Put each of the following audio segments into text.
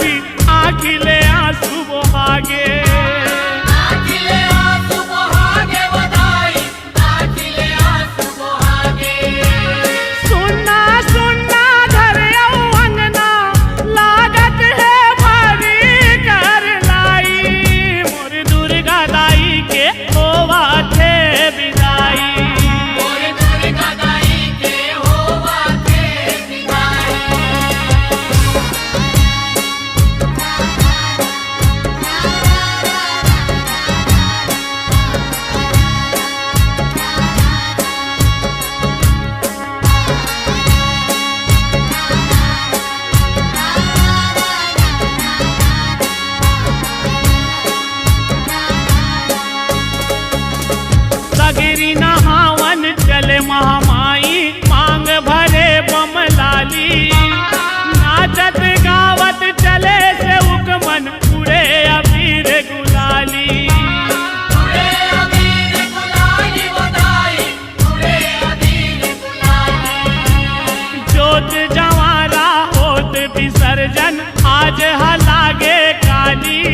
आसी आखिले आंसू बहागे। आखिले आंसू बहागे बधाई, आखिले आंसू बहागे। सुन्ना सुन्ना घर अंगना लागत है भारी कर लाई। मोर दुर्गा दाई के होवा थे विदाई। मोर दुर्गा दाई के होवा थे विदाई। सगरी नहावन चले महामाई मांग भरे बमलाली। नाचत गावत चले से उकमन उड़े अबीर गुलाली। उड़े अबीर गुलाली बधाई, उड़े अबीर गुलाली। जोत जवारा होत विसर्जन आज हलागे काली।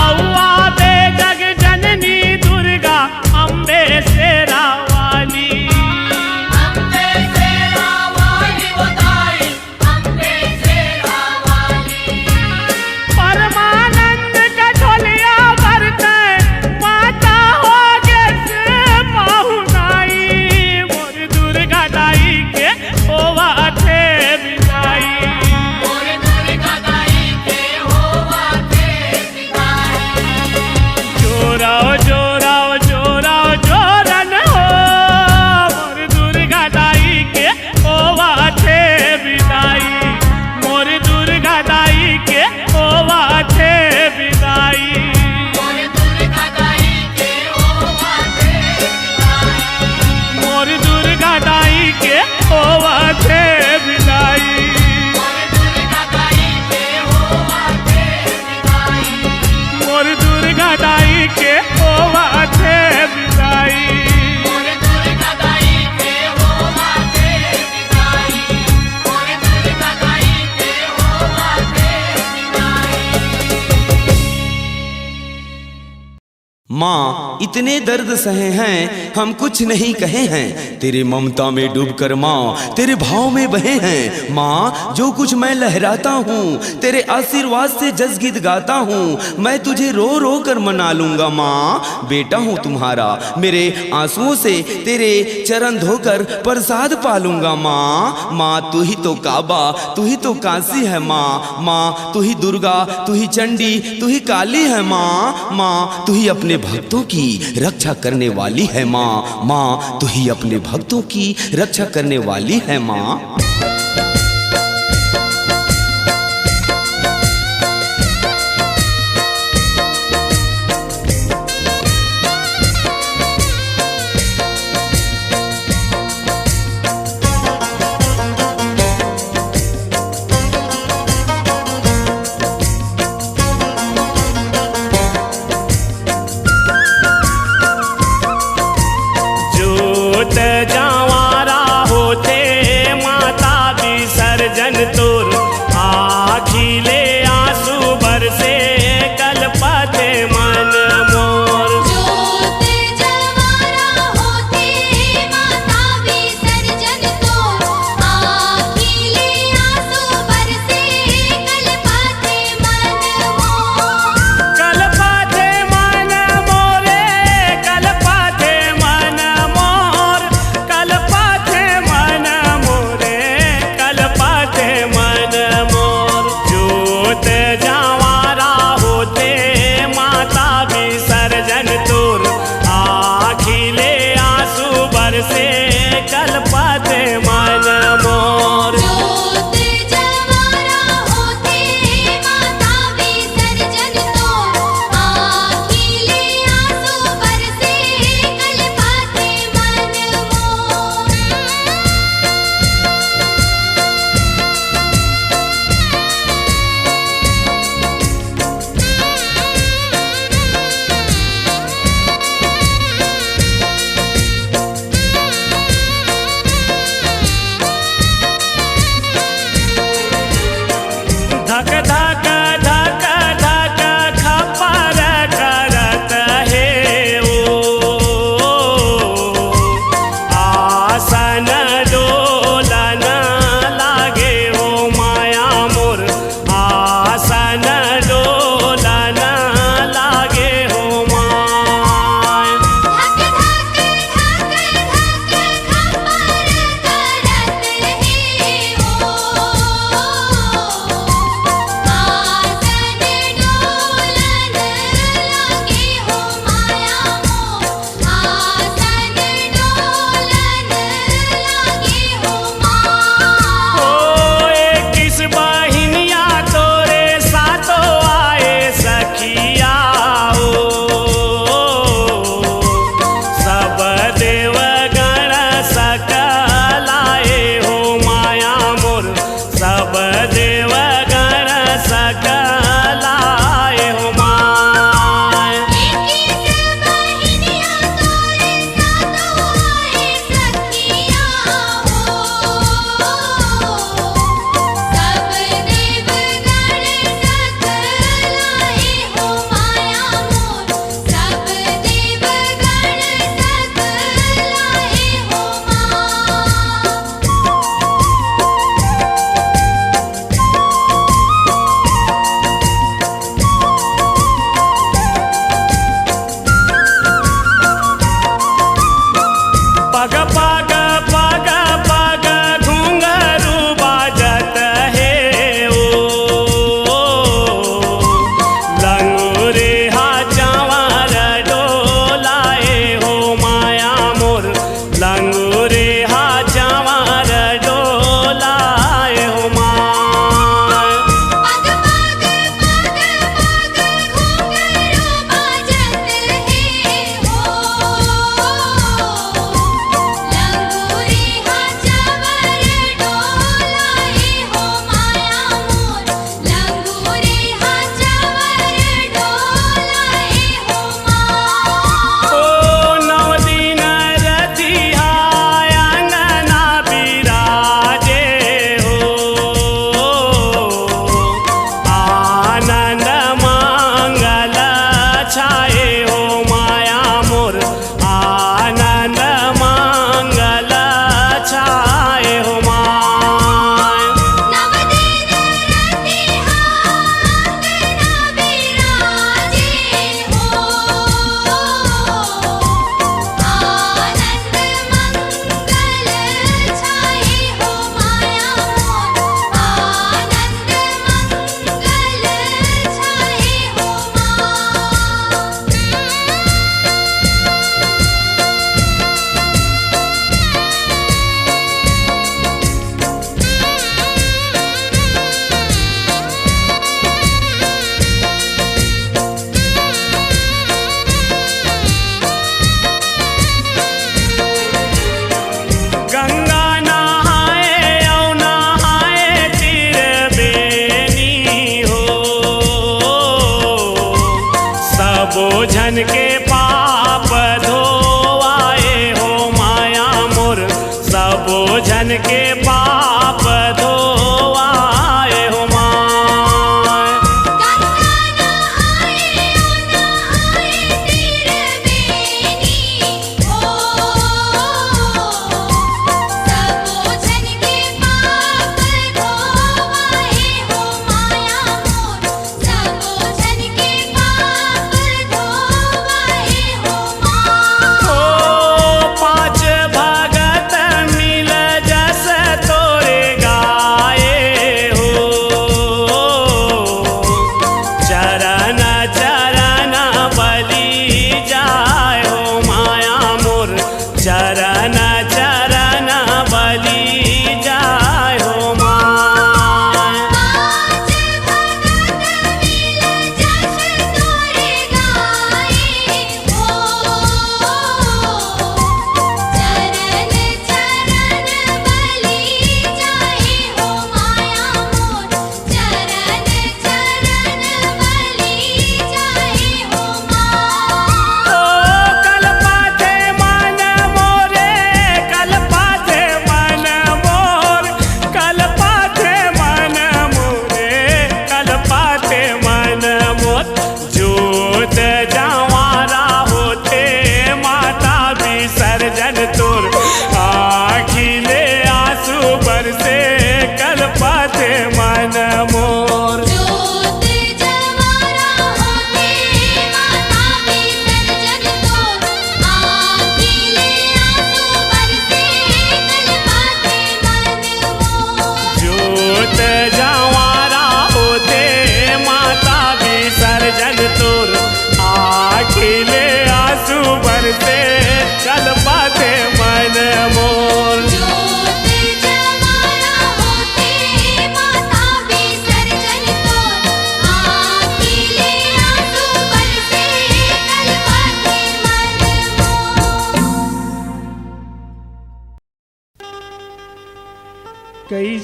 औआ बे जग जननी दुर्गा अम्बे शेरा वाली। अम्बे शेरा वाली बधाई, अम्बे शेरा वाली। परमानंद कठोलिया बरते माता होगे से पाहुनाई। मोर दुर्गा दाई के होवा थे विदाई। मोर दुर्गा दाई के होवा थे विदाई। जोराओ जोराओ जोराओ जोरन हो। मोर दुर्गा दाई के होवा थे विदाई। मोर दुर्गा दाई के होवा थे विदाई। मोर दुर्गा दाई के होवा थे विदाई। मोर दुर्गा दाई के होवा थे विदाई। मोर दुर्गा दाई के होवा थे विदाई। मोर दुर्गा दाई के होवा थे विदाई। मोर दुर्गा दाई के होवा थे विदाई। मोर दुर्गा दाई के होवा थे विदाई। माँ इतने दर्द सहे हैं हम कुछ नहीं कहे हैं। तेरे ममता में डूबकर माँ तेरे भाव में बहे हैं। माँ जो कुछ मैं लहराता हूँ तेरे आशीर्वाद से जसगीत गाता हूँ। मैं तुझे रो रो कर मना लूंगा माँ। बेटा हूँ तुम्हारा मेरे आंसुओं से तेरे चरण धोकर प्रसाद पालूंगा माँ। माँ तू ही तो काबा तू ही तो काशी है माँ। माँ तू ही दुर्गा तू ही चंडी तू ही काली है माँ। माँ तू ही अपने भक्तों की रक्षा करने वाली है माँ। माँ तू ही अपने भक्तों की रक्षा करने वाली है माँ। जोत जवारा होते माता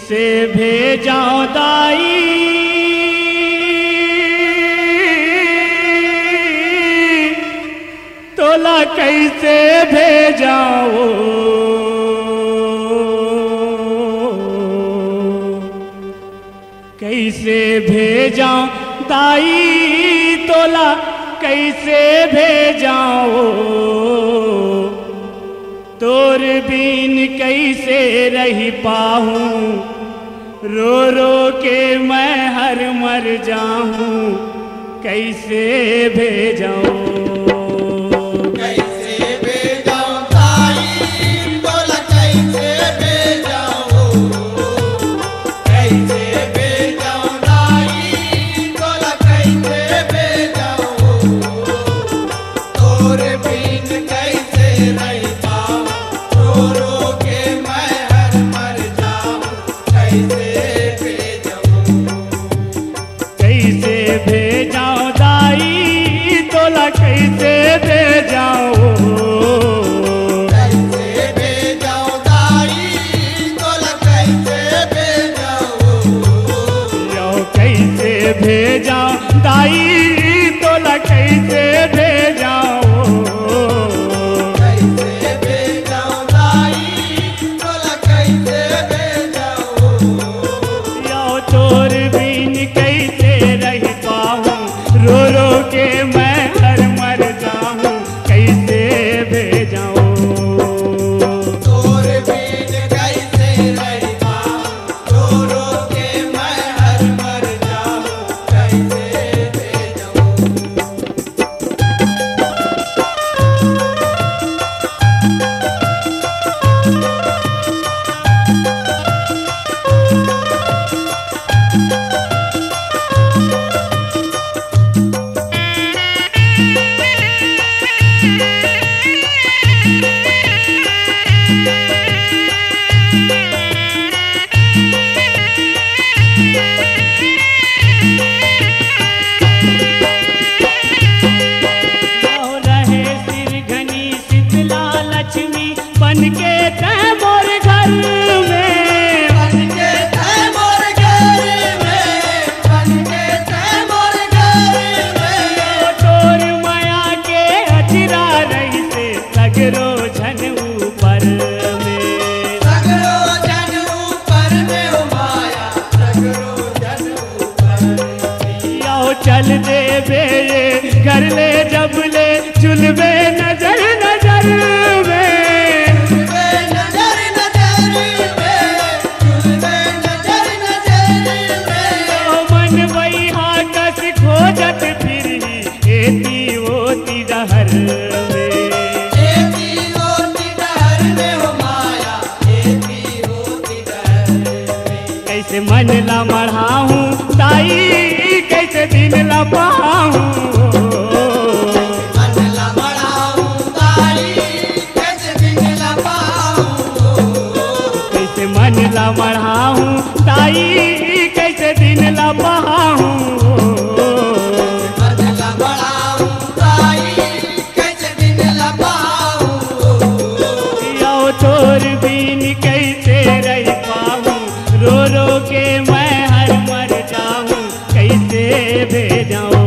कैसे भेजाऊं दाई तोला कैसे भेजाऊं कैसे भेजाऊं दाई तोला कैसे भेजाऊं तोर बीन कैसे रही पाऊं रो रो के मैं हर मर जाऊं कैसे भेजाऊं भेजा दाई तोला कैसे भेजाऊं कैसे भेजाऊं दाई तोला कैसे भेजाऊं यो तोर बीन कैसे रह पाऊं रो रो के मैं हर मर जाऊं कैसे भेजाऊं बनके तै मोर घर में बनके तै मोर घर में बनके तै मोर घर में तोर माया के अचरा रही से सगरो झन ऊपर में सगरो झन ऊपर में हो माया सगरो झन ऊपर यो चल दे बे घर ले जब ले चुलबे नजर नजर में खोजत फिर ही एती ओती डहर में एती ओती डहर में हो माया एती ओती डहर में कैसे मन ला मढ़ाऊं ताई कैसे दिन ला पाऊं मन ला मढ़ाऊं ताई कैसे दिन ला पाऊं कैसे मन ला मढ़ाऊं ताई कैसे दिन ला पाऊं तोर बीन कैसे रह पाऊं रो रो के मैं हर मर जाऊं कैसे भेजाऊं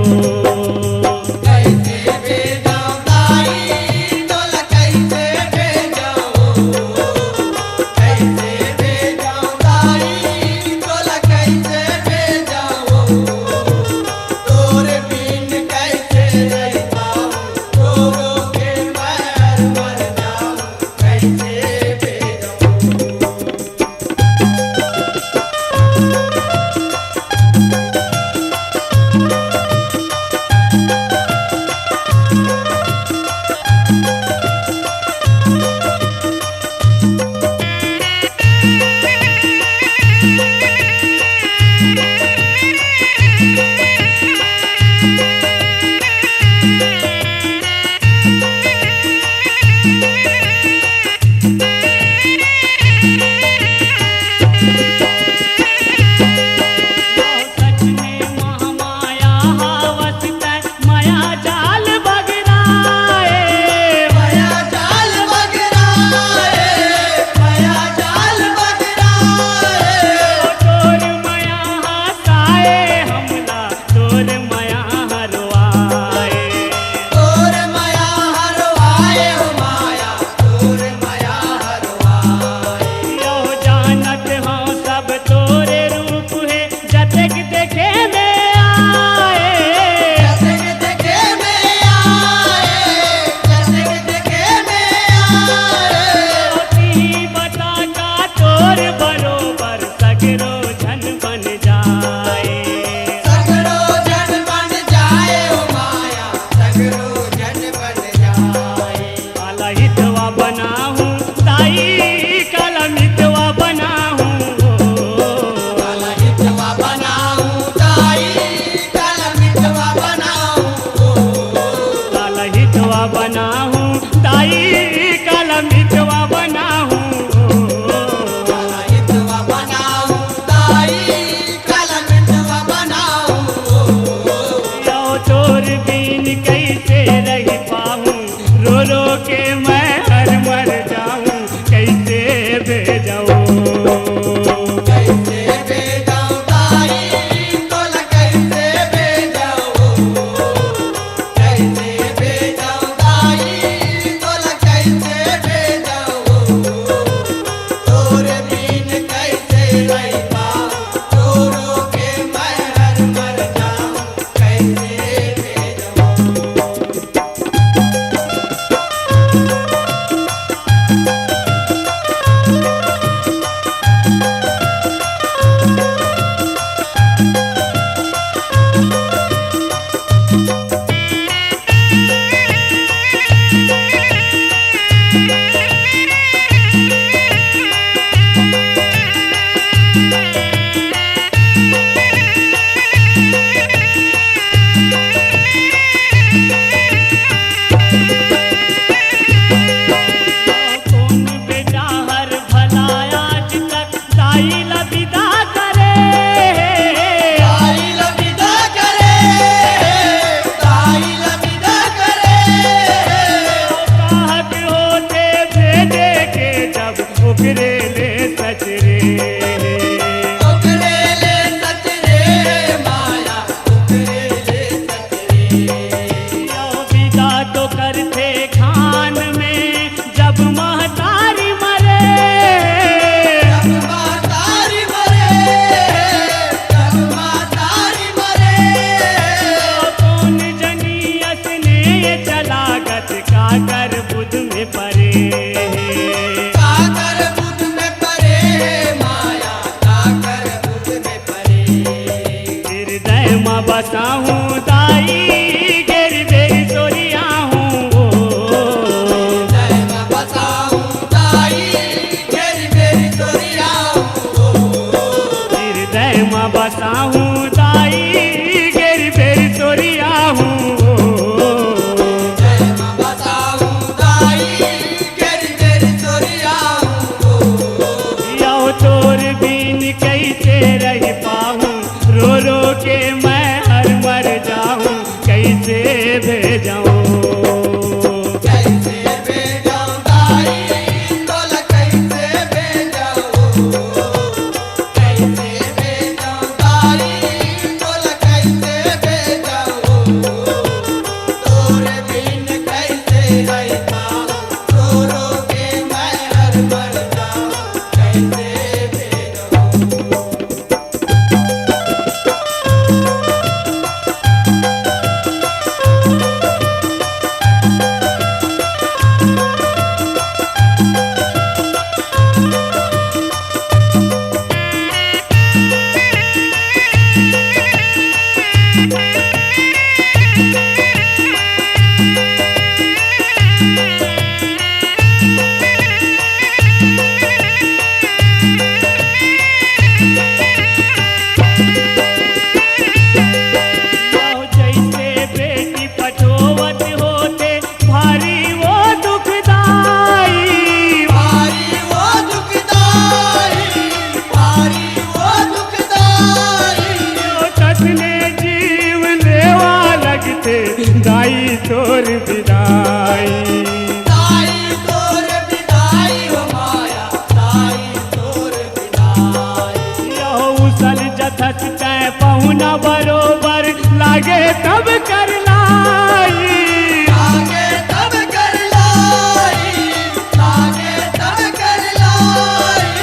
सगरो जन बन जाए। सगरो जन बन जाए ओ माया, सगरो जन बन जाए। काला हितवा बनाहूँ ताई, काला मितवा बनाहूँ। काला हितवा बनाऊं ताई, काला मितवा बनाऊं। काला हितवा बनाहूँ ताई, काला मितवा बनाहूँ। काला हितवा बनाऊं ताई, काला मितवा बनाऊं। यो तोर बीन कैसे रह पाऊँ, रो रो के मैं हर मर जाऊँ, कैसे भेजाऊँ। कैसे भेजाऊं ताई, तोला कैसे भेजाऊं। कैसे भेजाऊं ताई, तोला कैसे भेजाऊं। तोरे बिन कैसे रह पाऊं, रो रो के मैं हर मर जाऊं, कैसे भेजाऊं। कौन बेटा हर भला आज तक ताई लबिदा करे। ताई लबिदा करे, ताई लबिदा करे। काहक होते भेजे के जब उगरे ले सचरे। ओकरे ले सच रे माया, ओकरे ले सच रे। यो विदा तो करते खान में जब महतारी मरे। जब मातारी मरे, जब मातारी मरे। कौन जनियत ने चलागत काकर बुध में परे। काकर बुध में परे माया, काकर बुध में परे। हृदय में बसाहूँ ताई, गेरी बेरी सोरिया हूँ। हृदय में बसाऊं ताई, घेरी बेरी तोरियाऊं। हृदय में बसाहूँ ताई, गेरी बेरी सोरिया हूँ। हृदय में बसाऊं ताई, घेरी बेरी तोरियाऊं। यो तोर बीन कैसे रह पाऊँ, रो रो के मैं हर मर जाऊँ, कैसे भेजाऊँ। कैसे भेजाऊं ताई, तोला कैसे भेजाऊं। कैसे भेजाऊं ताई, तोला कैसे भेजाऊं। तोरे बिन कैसे रह पाऊं, रो रो के मैं हर मर जाऊं, कैसे भेजाऊं। यो जैसे बेटी पठोवत होते भारी वो दुखदाई। भारी वो दुखदाई, भारी वो दुखदाई। यो कसने जीव लेवा लगते दाई तोर विदाई। ताई तोर विदाई हो माया, ताई तोर विदाई। यो उसल जथस तय पहुना बरोबर लागे तब कर लाई। लागे तब कर लाई, लागे तब कर लाई।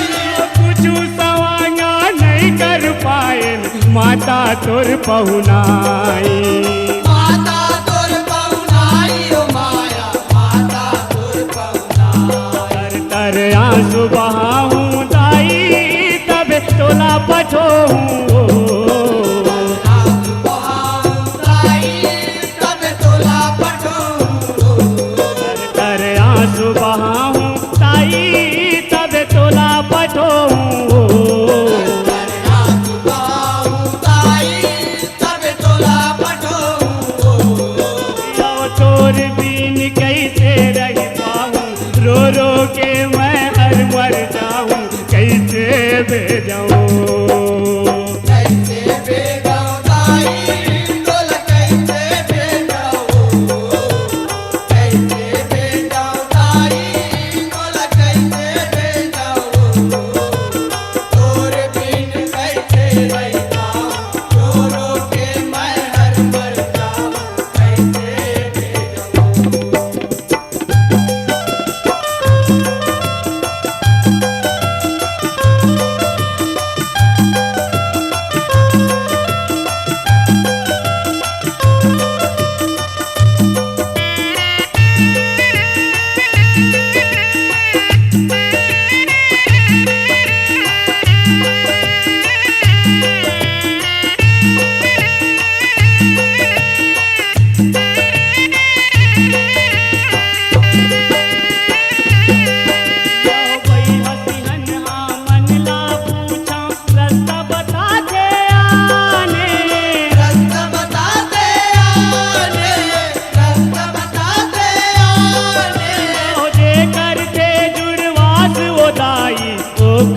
कुछ सवांगा नहीं कर पाए माता तोर पहुनाई। माता तोर पहुनाई हो माया, माता तोर पहुनाई। तर तर आंसू बहाऊं दाई, तब तोला पठो कर आंसू बहाऊं ताई तब तोला पठो चोर बीन कैसे रह पाऊं रो रो के मैं हर मर जाऊं कैसे भेजाऊं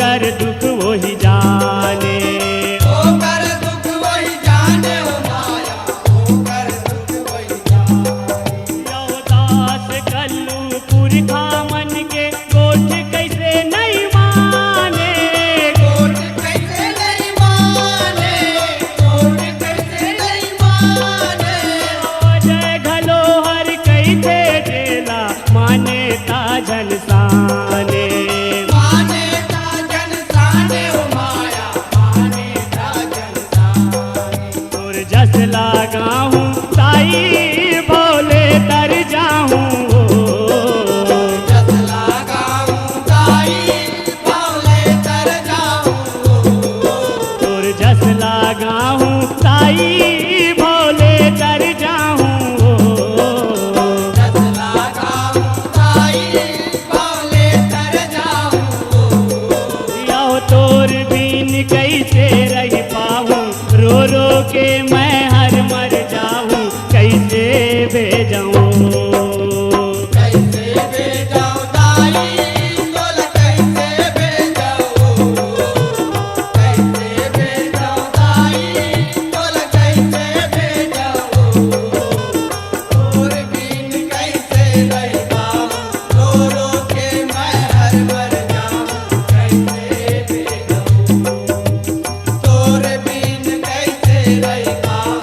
कर दुख वही जाने दास कल्लू पुरखा मन के कोठ कैसे नहीं माने जय घलो हर कैसे जेला माने ताजन साने जस लागा हूँ ताई भोले तर जाऊँ और जस लागा हूँ ताई भोले तर जाऊँ तोर बीन कैसे रह पाऊँ रो रो के मैं हर मर जाऊं कैसे भेजाऊं तोर बिन कैसे रह पाऊं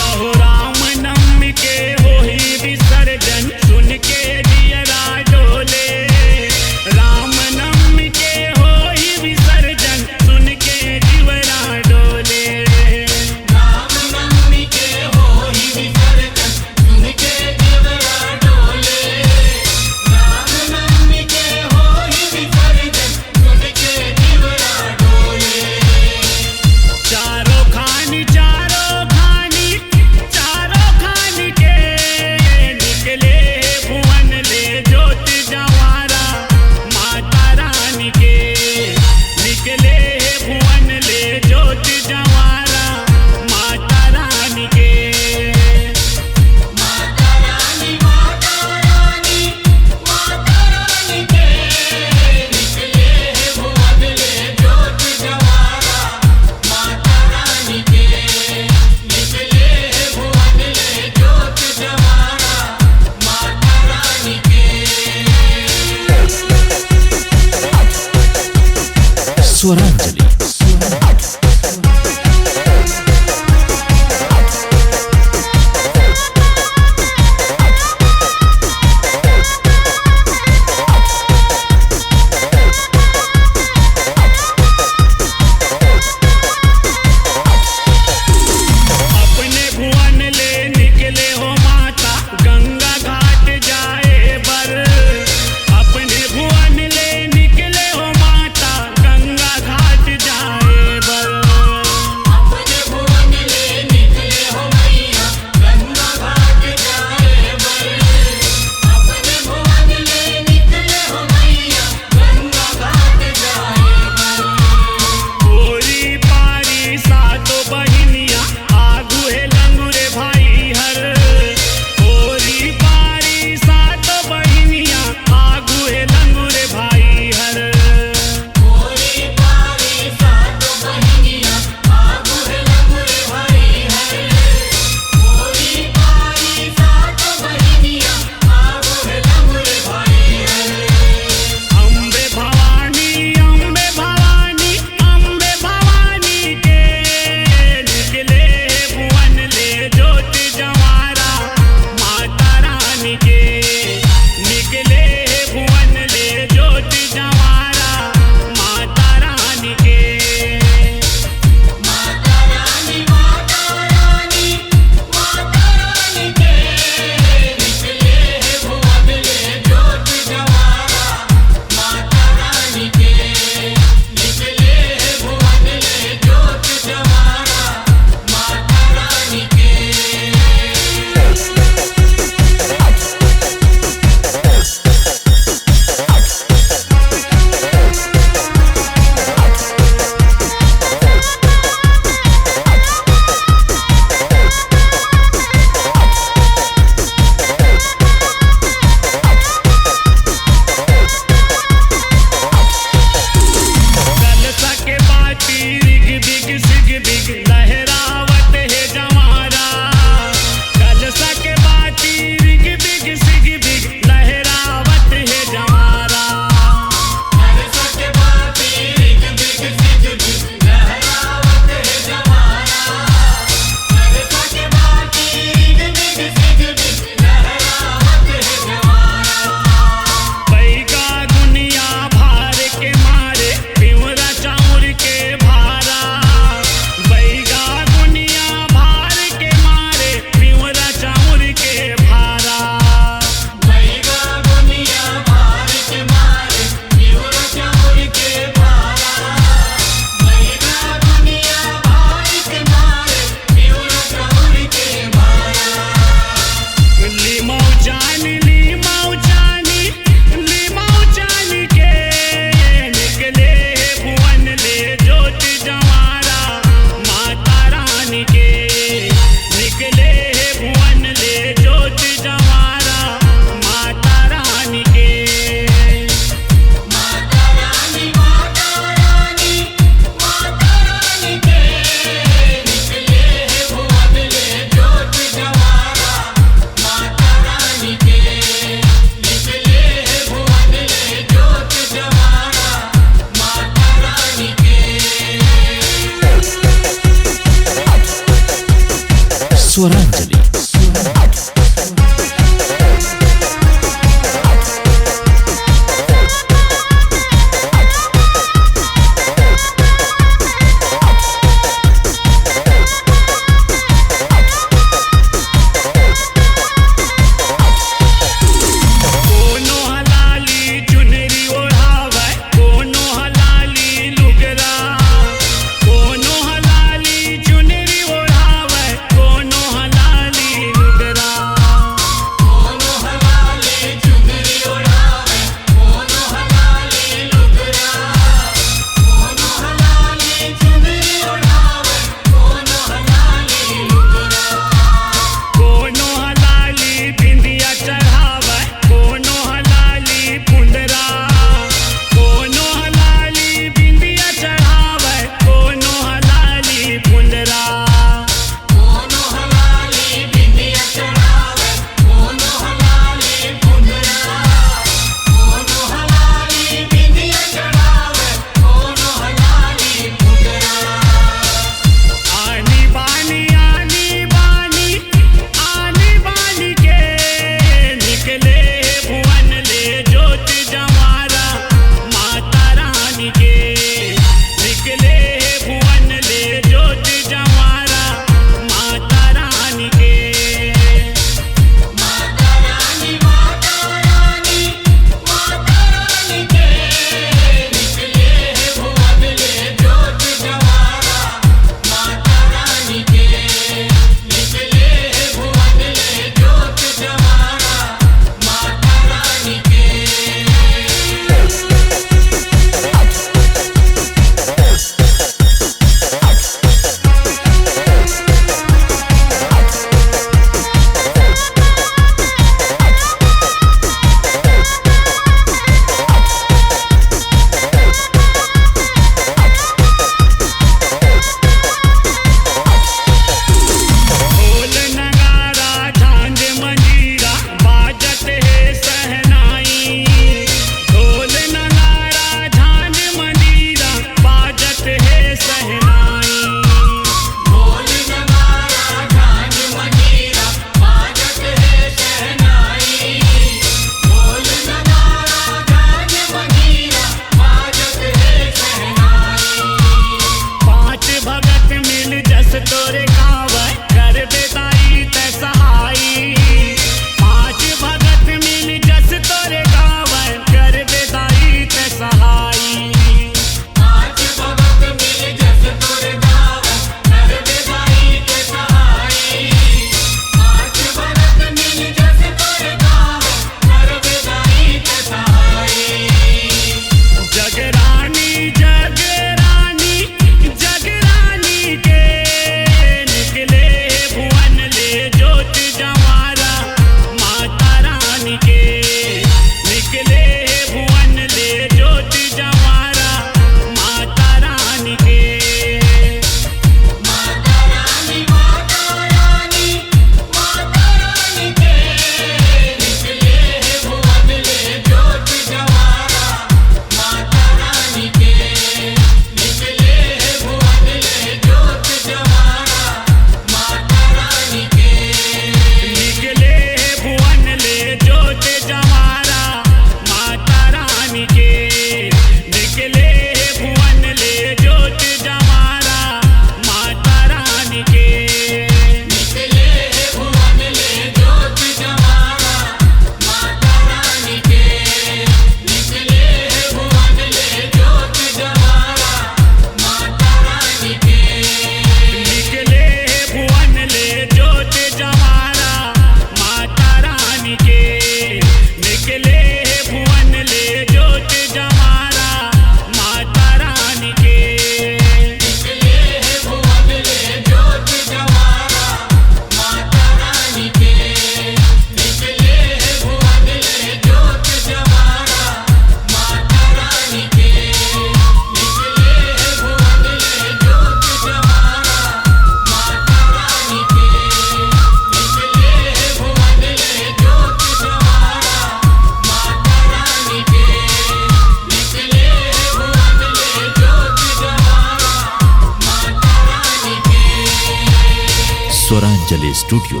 स्टूडियो,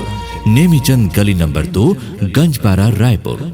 नेमीचंद गली नंबर 2, गंजपारा, रायपुर।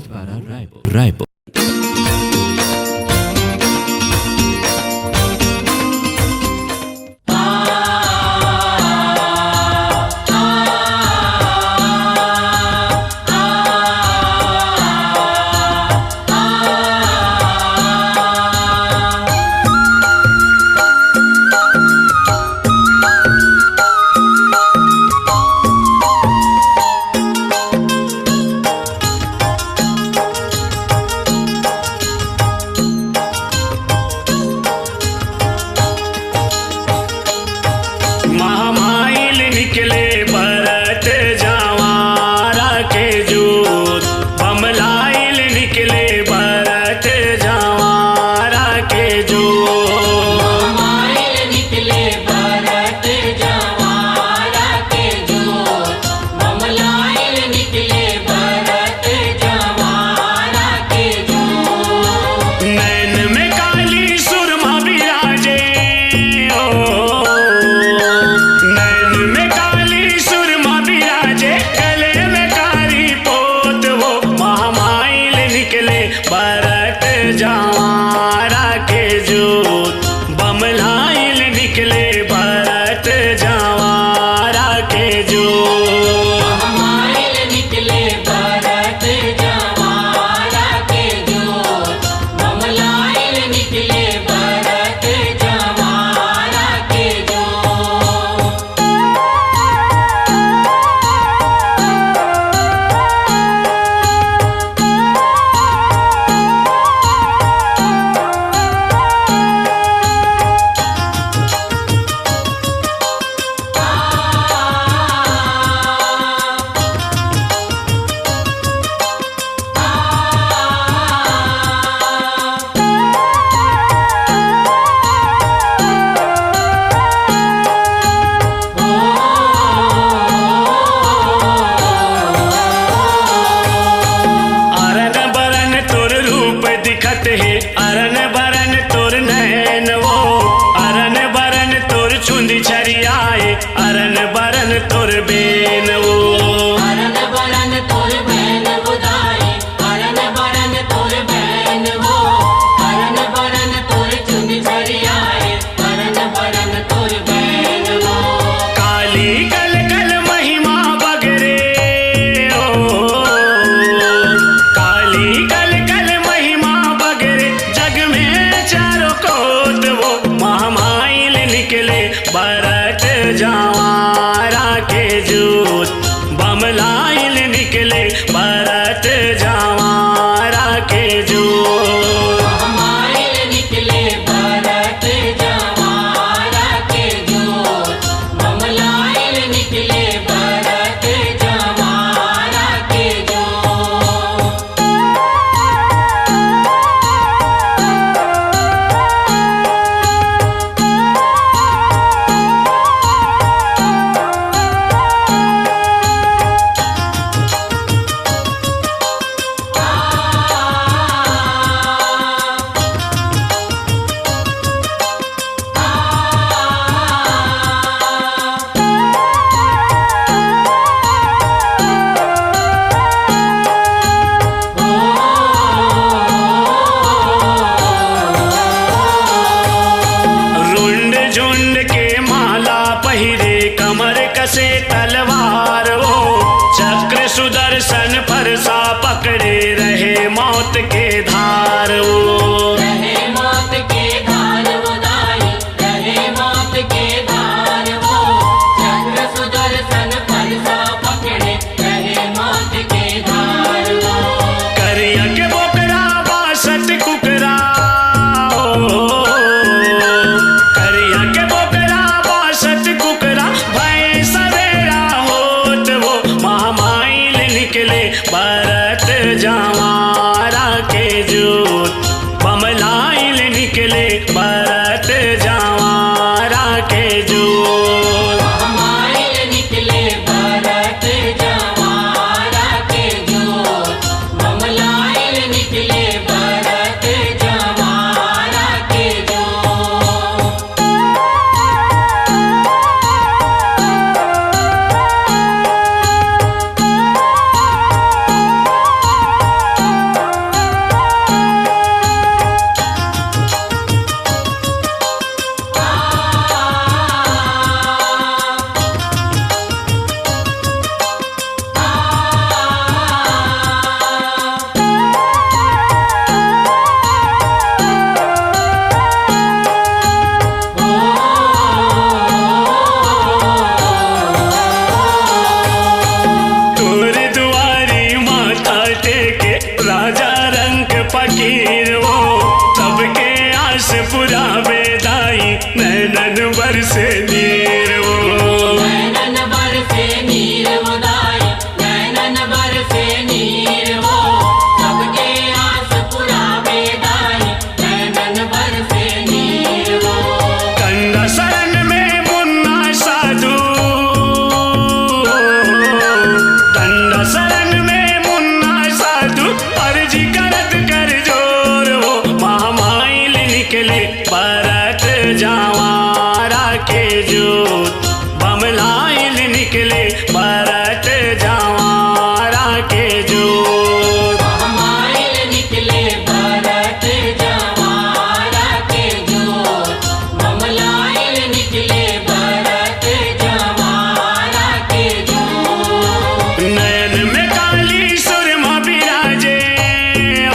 जावारा के जोत बमलाइल निकले बरत जावारा के जोत हमारे निकले भरत जवारा के जोत ममलाइल निकले भरत जवारा के जोत नयन में काली सुरमा बिराजे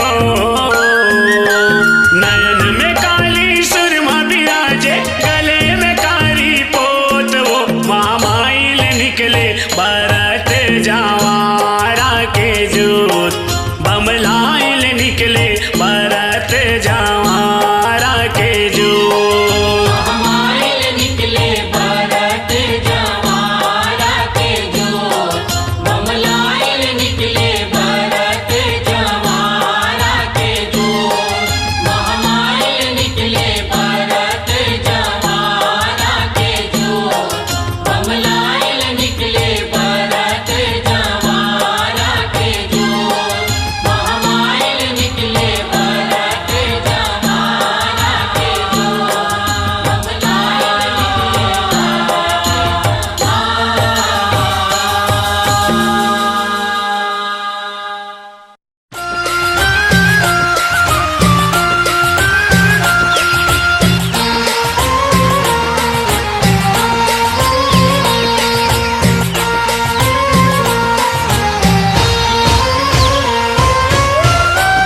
ओ नयन में काली सुरमा बिराजे गले में कारी पोत वो मामाइल निकले बरत जावारा के जोत बमलाइल निकले बरत जावारा के जोत हमारे निकले भरत जवारा के जोत ममलाइल निकले भरत जवारा के जोत हमारे निकले भरत जवारा के जोत ममलाइल निकले भरत जवारा के जोत हमारे निकले भरत जवारा के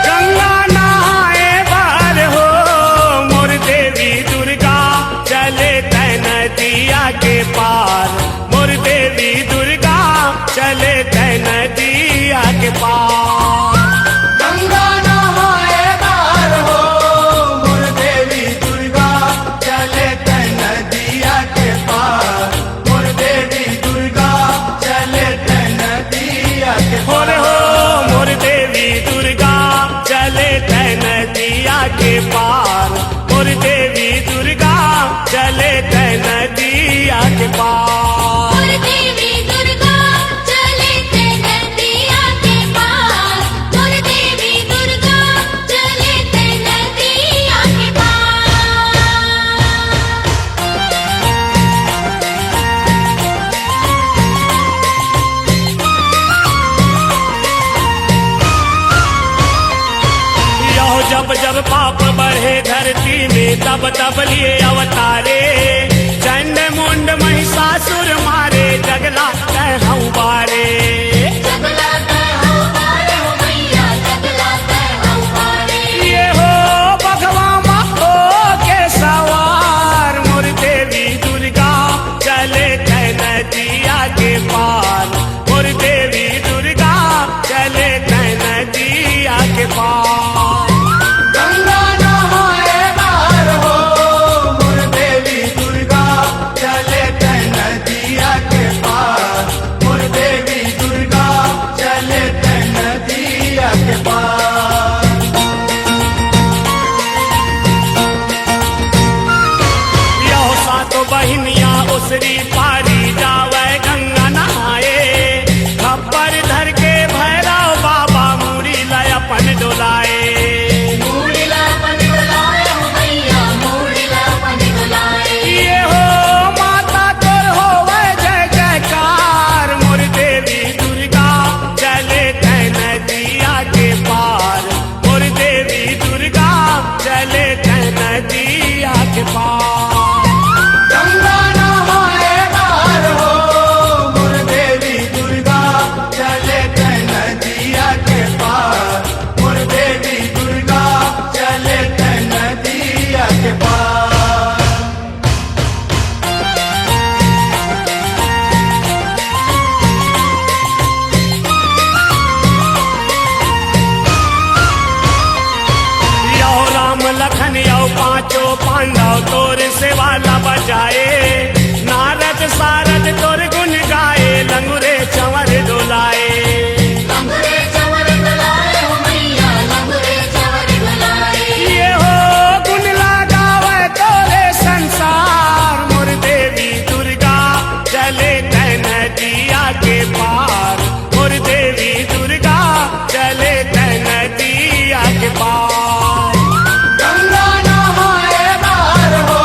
गंगा नहाए बार हो मोर देवी दुर्गा चले तै नदिया के पार मोर देवी दुर्गा चले तै नदिया के पार गंगा नहाए बार हो मोर देवी दुर्गा चले तै नदिया के पार मोर देवी दुर्गा चले तै नदिया के और हो मोर देवी दुर्गा चले तै नदिया के पार मोर देवी दुर्गा चले तै नदिया के पार मोर देवी दुर्गा चले ते नदिया के पार मोर देवी दुर्गा चले ते नदिया के पार यहो जब जब पाप बढ़े धरती में तब तब लिए अवतारे चंड मुंड महिषासुर मारे जगला कहूँ बारे जगला हो बारे हो मैया जगला हो बारे ये हो भगवा हो के सवार मोर देवी दुर्गा चले तै नदिया के पार मोर देवी दुर्गा चले तै नदिया के पार गंगा नहाए बार हो मोर देवी दुर्गा चले तै नदिया के पार मोर देवी दुर्गा चले तै नदिया के पार यहो सातो बहिनिया उसरी पारी जावे गंगा नहाए खप्पर धर के भैरव बाबा मुड़ी लय अपन डोलाए मूड़िला पन डोलाए हो मैया मूड़िला पन डोलाए ये हो माता तोर होवे जय जयकार मोर देवी दुर्गा चले तै नदिया के पार मोर देवी दुर्गा चले तै नदिया के पार गंगा नहाए बार हो मोर देवी दुर्गा चले तै नदिया के पार मोर देवी दुर्गा चले तै नदिया के पार यो राम लखन यो पांचों पांडव तोर सेवाला बजाए नारद सारद तोर गुण गाए लंगुरे चंवर डोलाए लंगुरे चवर डोलाए हो मैया लंगुरे चवर डोलाए ये हो गुण लगावे तोरे संसार मोर देवी दुर्गा चले तै नदिया के पार मोर देवी दुर्गा चले तै नदिया के पार गंगा नहाए बार हो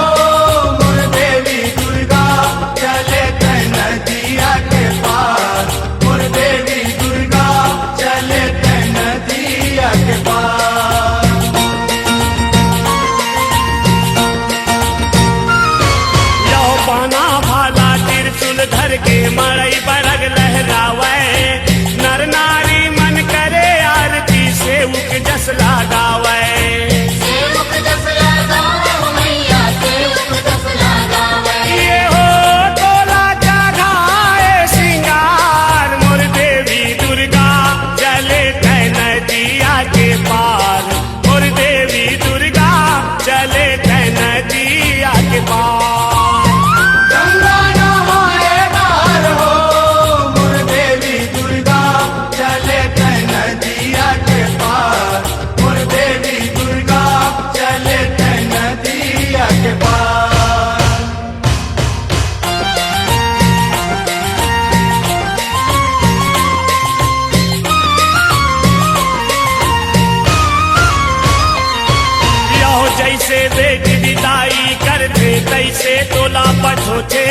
जैसे देख विदाई करते तैसे तोला पठोचे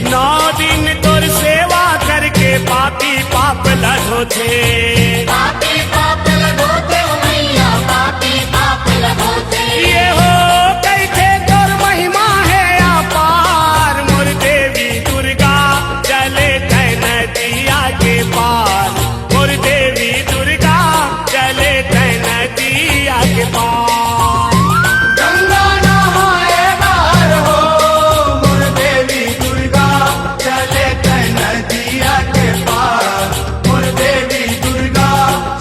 9 दिन तोर सेवा करके पापी पाप लठोचे पापी पाप लगोते ओ मैया पापी पाप लगोते ये हो कैसे तोर महिमा है अपार मोर देवी दुर्गा चले तै नदिया के पार मोर देवी दुर्गा चले तै नदिया के पार गंगा नहाए बार हो मोर देवी दुर्गा चले तै नदिया के पार मोर देवी दुर्गा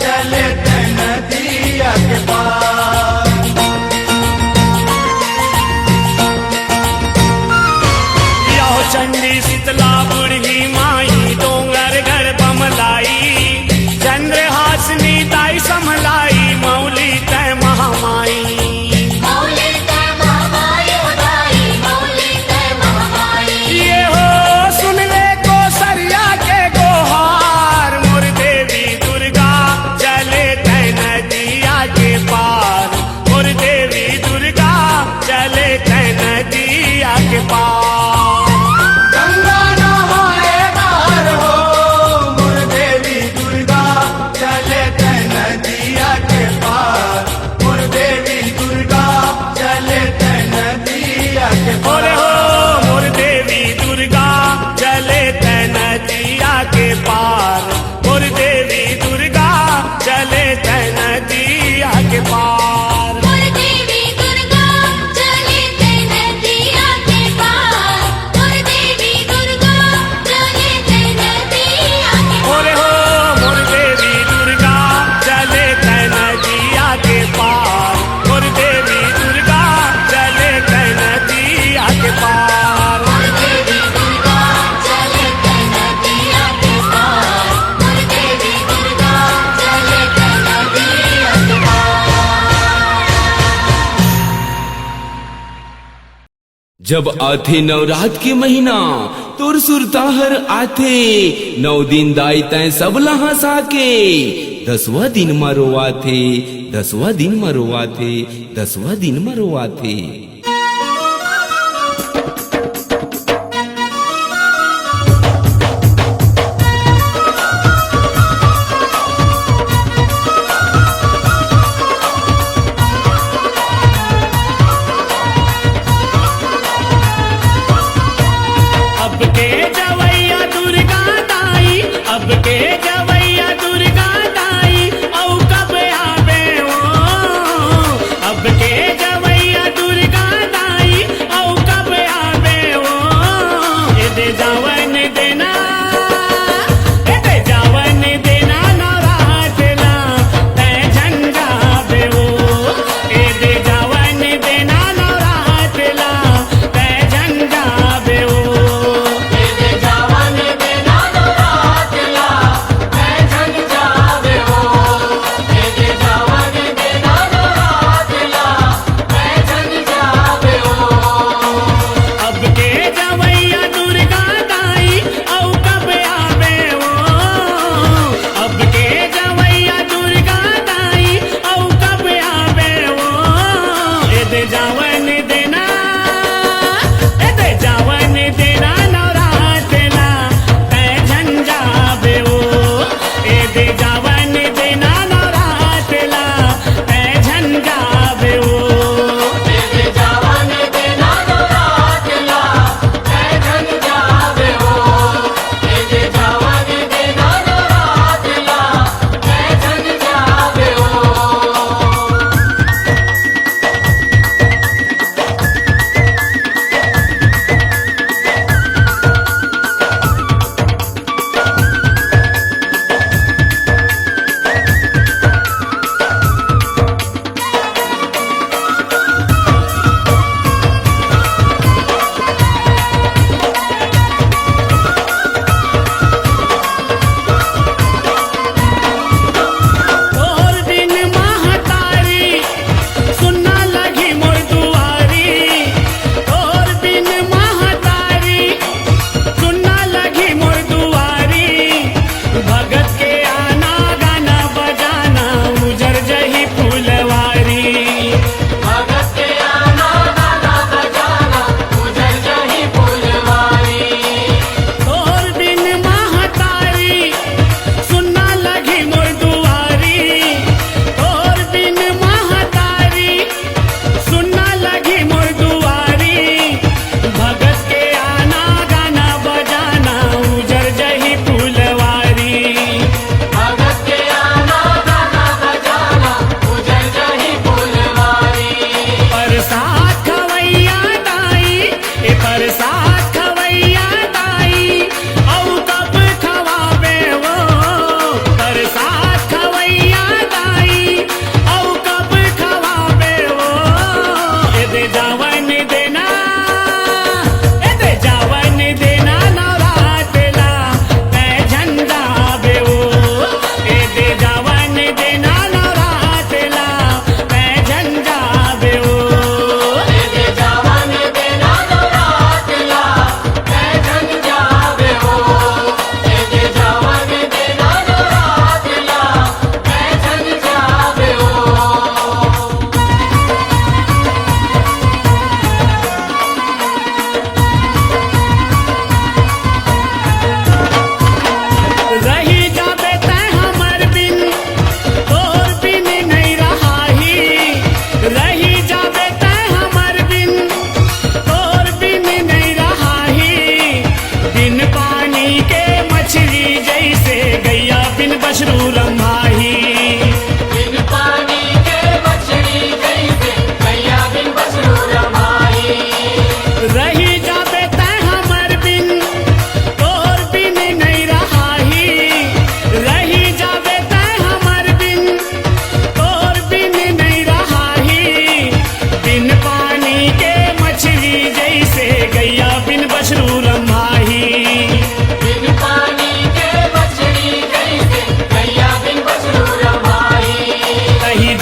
चले तै नदिया के पार यो चंडी शीतला बुढ़ी माई डोंगर घर बमलाई चंद्रहासनी दाई समलाई मौली तय महामाई मौली तै महामाई उदाई मौली तै महामाई ये हो सुन ले को सरिया के गोहार मोर देवी दुर्गा चले तै नदिया के पार मोर देवी दुर्गा चले तै नदिया के पार गंगा नहाए बार हो मोर देवी दुर्गा चले तै नदिया के पार मोर देवी दुर्गा चले तै नदिया के पार बोले हो मोर देवी दुर्गा चले तै नदिया के पार मोर देवी दुर्गा चले तै नदिया के पार मोर देवी दुर्गा चले तै नदिया के पार मोर देवी दुर्गा चले तै नदिया के बोले हो मोर देवी दुर्गा चले तै नदिया के पार मोर देवी दुर्गा चले तै नदिया के पार मोर देवी दुर्गा चले तै नदिया के पार मोर देवी दुर्गा चले तै नदिया के पार जब आथे नवरात के महीना तोर सुरताहर आथे 9 दिन दाई तय सब लहा साके 10वां दिन मरोवाथे 10वां दिन मरोवाथे 10वां दिन मरोवाथे अब के जवैया दुर्गा दाई अब के जवैया दुर्गा दाई औ कब आवे ओ अब के जवैया दुर्गा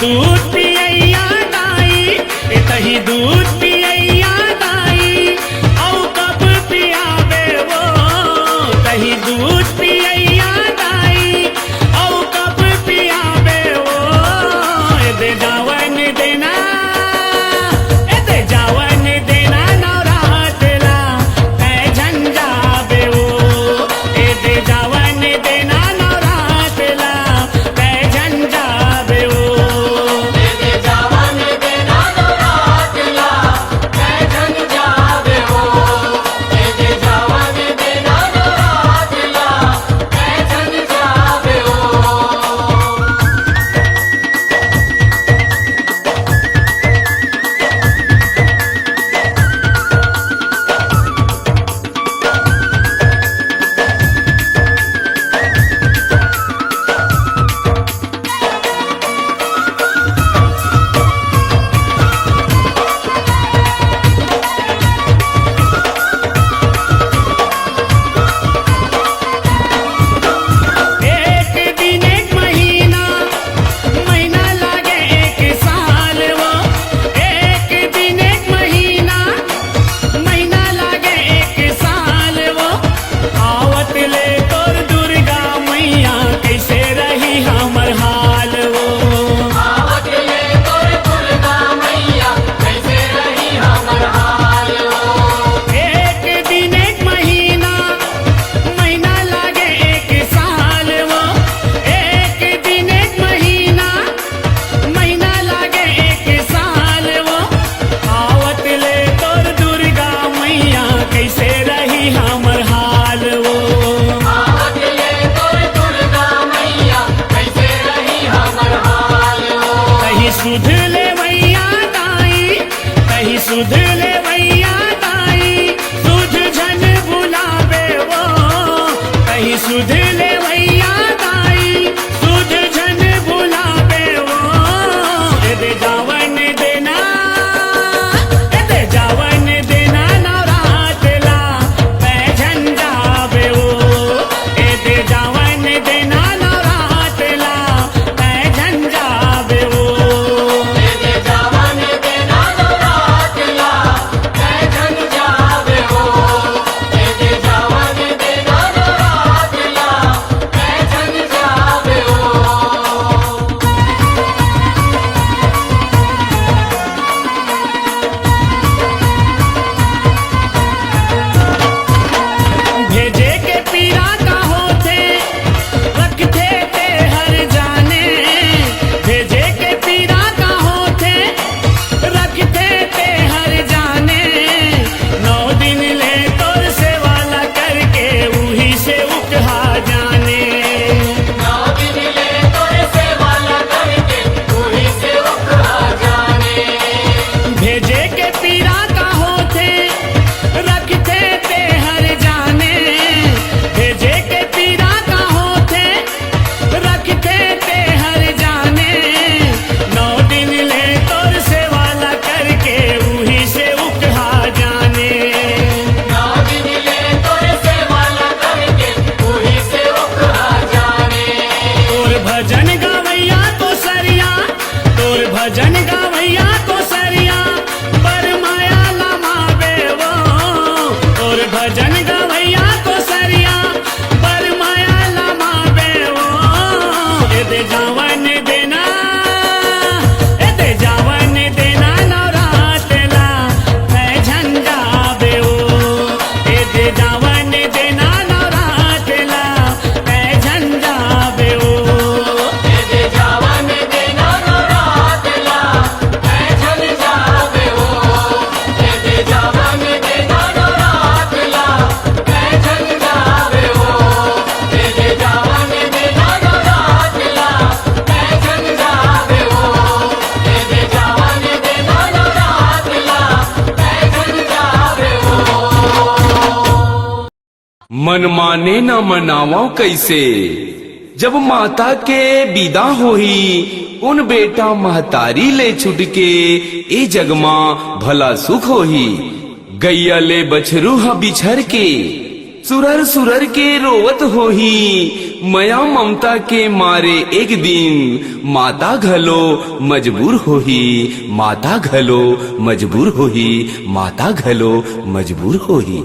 दूध पियैया दाई, तही दूध पियैया दाई, औ कब पियावे वो, तही दूध पियैया दाई, औ कब पियावे वो, दे जावन देना, दे जावन देना नवरातला, तै झंझावे वो, दे जावन देना नवरातला, तै झंझावे वो। दे जावन देना नवरातला, तै झंझावे हो। दे जावन देना नवरातला, तै झंझावे हो। एक दिन एक महीना, महीना लागे एक साल वो, एक दिन एक महीना, महीना लागे एक साल वो, आवत ले तोर दुर्गा मैया, कैसे रही हमर हाल वो। आवत ले तोर दुर्गा मैया, कैसे रही हमर हाल हो। एक दिन एक महीना, महीना लागे एक साल वो, एक दिन एक महीना, महीना लागे एक साल वो, आवत ले तोर दुर्गा मैया, कैसे रही हमर हाल वो। आवत ले तोर दुर्गा मैया, कैसे रही हमर हाल हो। कहीं सुध ले मैया दाई, कहीं सुध ले मैया दाई, सुध झन बुलावे वो, कहीं सुध ले मैया दाई, सुध झन बुलावे वो, दे जावन देना, दे जावन देना नवरातला, तै झंझावे वो, दे जावन देना नवरातला, तै झंझावे वो। दे जावन देना नवरातला, तै झंझावे हो। दे जावन देना नवरातला, तै झंझावे हो। भेजे के पीरा का होते, रखते ते हर जाने, भेजे के पीरा का होते, रखते ते हर जाने, 9 दिन ले तोर से वाला करके, उही से उकहा जाने। 9 दिन ले तोर सेवा करके, तू ही से उखड़ा जाने। भेजे के पीरा का होते, रखते ते हर जाने, भेजे के पीरा का होते, रखते ते हर जाने, 9 दिन ले तोर से वाला करके, उही से उकहा जाने। 9 दिन ले तोर सेवा करके, तू ही से उखड़ा जाने। तोर भजन गवैया तो सरिया, तोर भजन गवैया तो सरिया, पर माया लमावे वो, तोर भजन गवैया तो सरिया, पर माया लमावे वो, दे जावन देना, दे जावन देना नवरातला, तै झंझावे वो, दे जावन देना नवरातला, तै झंझावे वो। दे जावन देना नवरातला, तै झंझावे हो। दे जावन देना नवरातला, तै झंझावे हो। दे जावन देना नवरातला, तै झंझावे हो। दे जावन देना नवरातला, तै झंझावे हो। मन माने न मनावा कैसे, जब माता के विदा होही, उन बेटा महतारी ले छुट के, ए जगमा भला सुख होही। गैया ले बछरू हा बिछर के, सुरर सुरर के रोवत होही, मया ममता के मारे एक दिन माता घलो मजबूर होही, माता घलो मजबूर होही, माता घलो मजबूर होही।